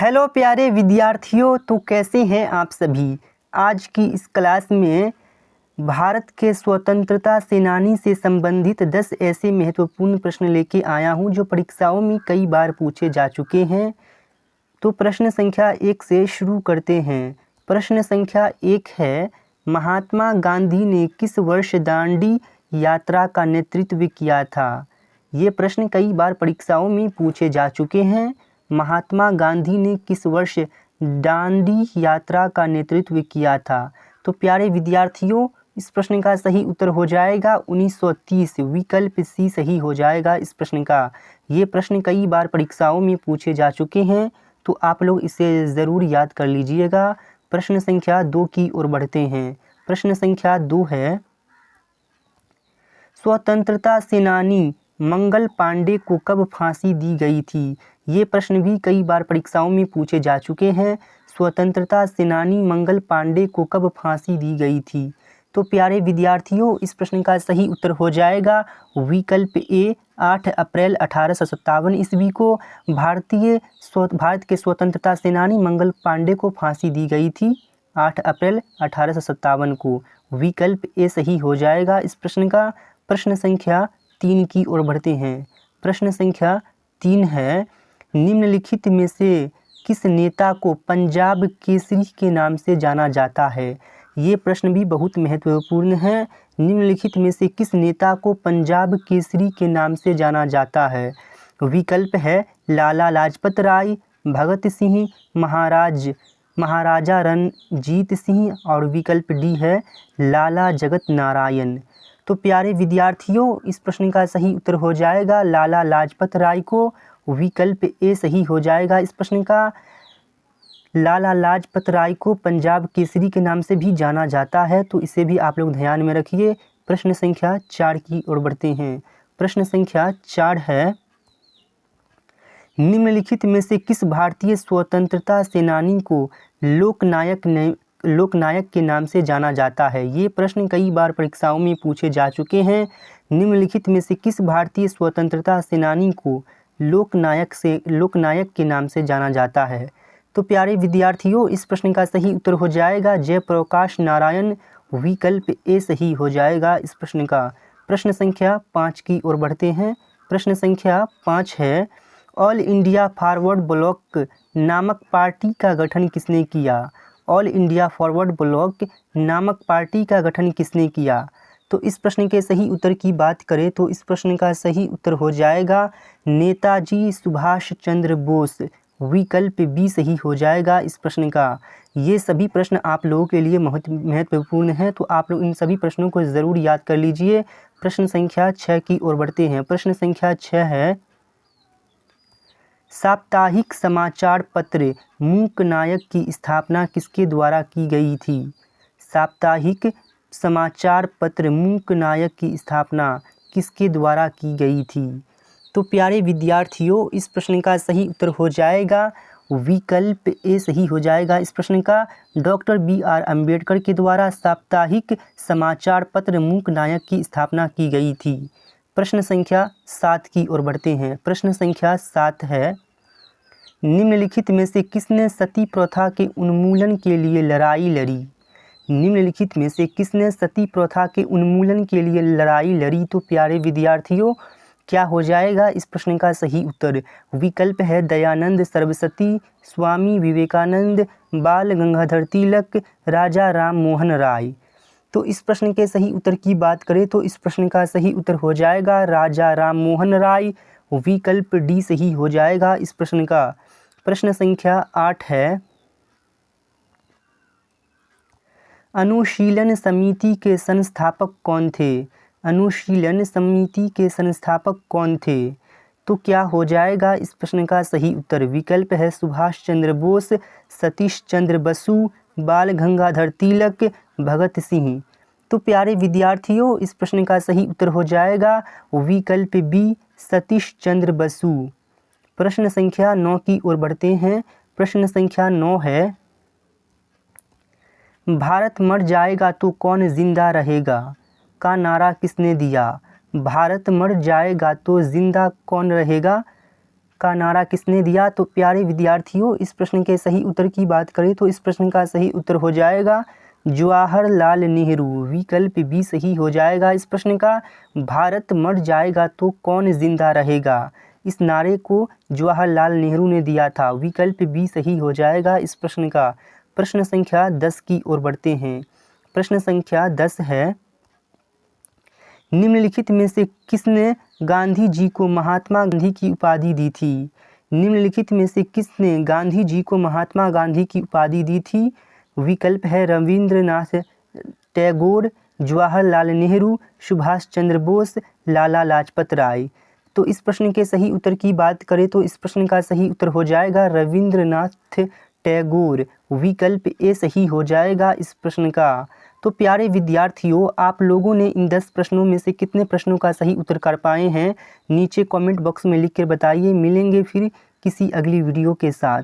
Hello प्यारे विद्यार्थियों, तो कैसे हैं आप सभी। आज की इस क्लास में भारत के स्वतंत्रता सेनानी से संबंधित 10 ऐसे महत्वपूर्ण प्रश्न लेके आया हूं जो परीक्षाओं में कई बार पूछे जा चुके हैं। तो प्रश्न संख्या 1 से शुरू करते हैं। प्रश्न संख्या 1 है, महात्मा गांधी ने किस वर्ष दांडी यात्रा का नेतृत्व किया था। ये प्रश्न कई बार परीक्षाओं में पूछे जा चुके हैं। महात्मा गांधी ने किस वर्ष दांडी यात्रा का नेतृत्व किया था। तो प्यारे विद्यार्थियों, इस प्रश्न का सही उत्तर हो जाएगा 1930। विकल्प सी सही हो जाएगा इस प्रश्न का। ये प्रश्न कई बार परीक्षाओं में पूछे जा चुके हैं, तो आप लोग इसे ज़रूर याद कर लीजिएगा। प्रश्न संख्या 2 की ओर बढ़ते हैं। प्रश्न संख्या 2 है, स्वतंत्रता सेनानी मंगल पांडे को कब फांसी दी गई थी। ये प्रश्न भी कई बार परीक्षाओं में पूछे जा चुके हैं। स्वतंत्रता सेनानी मंगल पांडे को कब फांसी दी गई थी। तो प्यारे विद्यार्थियों, इस प्रश्न का सही उत्तर हो जाएगा विकल्प ए, 8 अप्रैल 1857 ईस्वी को भारत के स्वतंत्रता सेनानी मंगल पांडे को फांसी दी गई थी 8 अप्रैल 1857 को। विकल्प ए सही हो जाएगा इस प्रश्न का। प्रश्न संख्या 3 की ओर बढ़ते हैं। प्रश्न संख्या 3 है, निम्नलिखित में से किस नेता को पंजाब केसरी के नाम से जाना जाता है। ये प्रश्न भी बहुत महत्वपूर्ण है। निम्नलिखित में से किस नेता को पंजाब केसरी के नाम से जाना जाता है। विकल्प है लाला लाजपत राय, भगत सिंह, महाराजा रणजीत सिंह और विकल्प डी है लाला जगत नारायण। तो प्यारे विद्यार्थियों, इस प्रश्न का सही उत्तर हो जाएगा लाला लाजपत राय को। विकल्प ए सही हो जाएगा इस प्रश्न का। लाला लाजपत राय को पंजाब केसरी के नाम से भी जाना जाता है, तो इसे भी आप लोग ध्यान में रखिए। प्रश्न संख्या 4 की ओर बढ़ते हैं। प्रश्न संख्या 4 है, निम्नलिखित में से किस भारतीय स्वतंत्रता सेनानी को लोकनायक के नाम से जाना जाता है। ये प्रश्न कई बार परीक्षाओं में पूछे जा चुके हैं। निम्नलिखित में से किस भारतीय स्वतंत्रता सेनानी को लोकनायक के नाम से जाना जाता है। तो प्यारे विद्यार्थियों, इस प्रश्न का सही उत्तर हो जाएगा जयप्रकाश नारायण। विकल्प ए सही हो जाएगा इस प्रश्न का। प्रश्न संख्या 5 की ओर बढ़ते हैं। प्रश्न संख्या 5 है, ऑल इंडिया फॉरवर्ड ब्लॉक नामक पार्टी का गठन किसने किया। ऑल इंडिया फॉरवर्ड ब्लॉक नामक पार्टी का गठन किसने किया। तो इस प्रश्न के सही उत्तर की बात करें तो इस प्रश्न का सही उत्तर हो जाएगा नेताजी सुभाष चंद्र बोस। विकल्प बी सही हो जाएगा इस प्रश्न का। ये सभी प्रश्न आप लोगों के लिए महत्वपूर्ण हैं, तो आप लोग इन सभी प्रश्नों को ज़रूर याद कर लीजिए। प्रश्न संख्या 6 की ओर बढ़ते हैं। प्रश्न संख्या 6 है, साप्ताहिक समाचार पत्र मूकनायक की स्थापना किसके द्वारा की गई थी। साप्ताहिक समाचार पत्र मूकनायक की स्थापना किसके द्वारा की गई थी। तो प्यारे विद्यार्थियों, इस प्रश्न का सही उत्तर हो जाएगा विकल्प ए सही हो जाएगा इस प्रश्न का। डॉक्टर BR अम्बेडकर के द्वारा साप्ताहिक समाचार पत्र मूकनायक की स्थापना की गई थी। प्रश्न संख्या 7 की ओर बढ़ते हैं। प्रश्न संख्या 7 है, निम्नलिखित में से किसने सती प्रथा के उन्मूलन के लिए लड़ाई लड़ी। निम्नलिखित में से किसने सती प्रथा के उन्मूलन के लिए लड़ाई लड़ी। तो प्यारे विद्यार्थियों, क्या हो जाएगा इस प्रश्न का सही उत्तर। विकल्प है दयानंद सरस्वती, स्वामी विवेकानंद, बाल गंगाधर तिलक, राजा राम मोहन राय। तो इस प्रश्न के सही उत्तर की बात करें तो इस प्रश्न का सही उत्तर हो जाएगा राजा राम मोहन राय। विकल्प डी सही हो जाएगा इस प्रश्न का। प्रश्न संख्या 8 है, अनुशीलन समिति के संस्थापक कौन थे। अनुशीलन समिति के संस्थापक कौन थे। तो क्या हो जाएगा इस प्रश्न का सही उत्तर। विकल्प है सुभाष चंद्र बोस, सतीश चंद्र बसु, बाल गंगाधर तिलक, भगत सिंह। तो प्यारे विद्यार्थियों, इस प्रश्न का सही उत्तर हो जाएगा विकल्प बी सतीश चंद्र बसु। प्रश्न संख्या 9 की ओर बढ़ते हैं। प्रश्न संख्या 9 है, भारत मर जाएगा तो कौन जिंदा रहेगा का नारा किसने दिया। भारत मर जाएगा तो जिंदा कौन रहेगा का नारा किसने दिया? तो प्यारे विद्यार्थियों, इस प्रश्न के सही उत्तर की बात करें तो इस प्रश्न का सही उत्तर हो जाएगा जवाहरलाल नेहरू। विकल्प बी सही हो जाएगा इस प्रश्न का। भारत मर जाएगा तो कौन जिंदा रहेगा, इस नारे को जवाहरलाल नेहरू ने दिया था। विकल्प बी सही हो जाएगा इस प्रश्न का। प्रश्न संख्या 10 की ओर बढ़ते हैं। प्रश्न संख्या 10 है, निम्नलिखित में से किसने गांधी जी को महात्मा गांधी की उपाधि दी थी? निम्नलिखित में से किसने गांधी जी को महात्मा गांधी की उपाधि दी थी? विकल्प है रविंद्रनाथ टैगोर, जवाहरलाल नेहरू, सुभाष चंद्र बोस, लाला लाजपत राय। तो इस प्रश्न के सही उत्तर की बात करें तो इस प्रश्न का सही उत्तर हो जाएगा रविंद्रनाथ टैगोर। विकल्प ए सही हो जाएगा इस प्रश्न का। तो प्यारे विद्यार्थियों, आप लोगों ने इन 10 प्रश्नों में से कितने प्रश्नों का सही उत्तर कर पाए हैं नीचे कमेंट बॉक्स में लिख कर बताइए। मिलेंगे फिर किसी अगली वीडियो के साथ।